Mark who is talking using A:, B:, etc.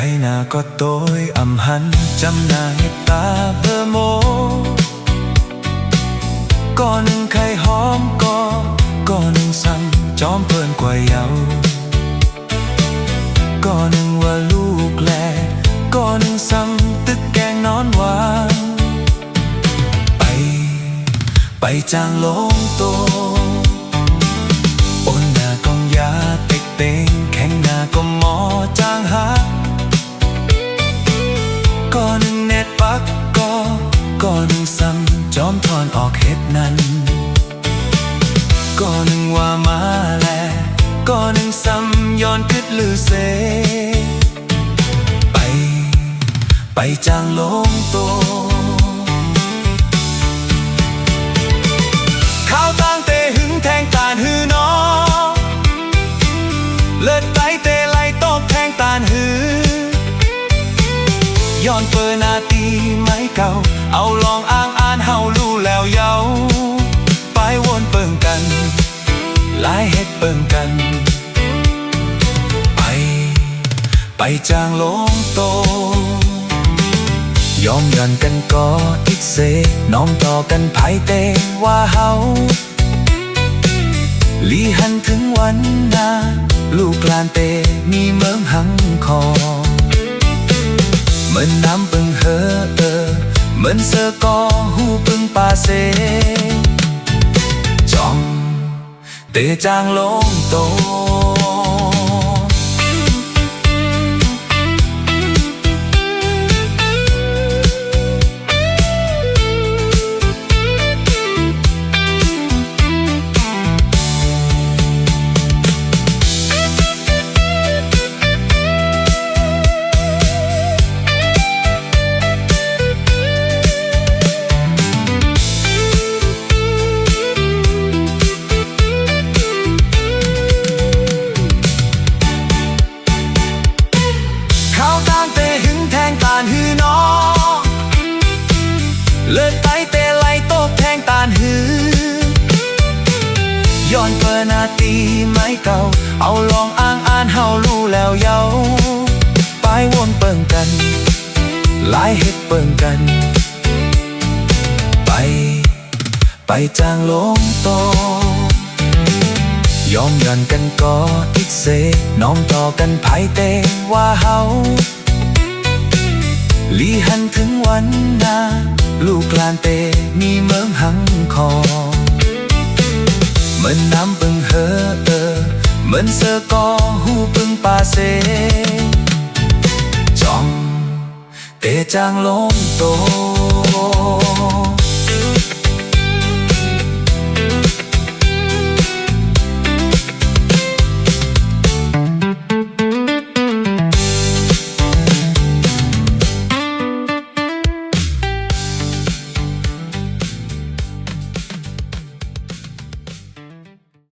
A: Cái nào có tôi âm hắn chăm nàng ta bơ mô Có nâng khai hóm có nâng xăm chómเพื่อนกว่าเยาก็นึงว่าลูกแลก็นึงซ้ำตึกแกงนอนหวานไปจางลงโตโอนหน้ากองยาเต็กเต็งแข็งหน้าก็หมอจางหาก็นึงเน็ตปักก็นึงซ้ำจอมทอนออกเฮ็ดนั้นก็นึงว่ามาแลก็นึงซ้ำย้อนกึดลือเสไปจางลงโตข้าวตั้งเตหึงแทงตานหือนอเลิศไตเตไลตบแทงตานหือย้อนเปิดนาตีไม้เก่าเอาลองอ้างอ่านเฮารู้แล้วเยาไปวนเปิงกันหลายเฮ็ดเปิงกันไปจางลงโตยอมยันกันก็อิกเสน้อมต่อกันไผเตว่าเฮาลีหันถึงวันนาลูกลานเตมีเมืองหังคอเหมือนน้ำปึงเฮเหมือนเสือกอหูปึงปาเสจอมเตจางลงโตเลิศไตเตไลโตบแทงตานหือย้อนเปิดนาตีไม้เก่าเอาลองอ้างอ่านเฮารู้แล้วเยาไปวนเปิงกันหลายเฮ็ดเปิงกันไปจางลงโตยอมยันกันก็อิกเสน้อมต่อกันไผเตว่าเฮาลีหันถึงวันนาลูกลานเตมีเมืองหังคอเหมือนน้ำปึงเฮเหมือนเสือกอหูปึงปาเสจอมเตจางลงโต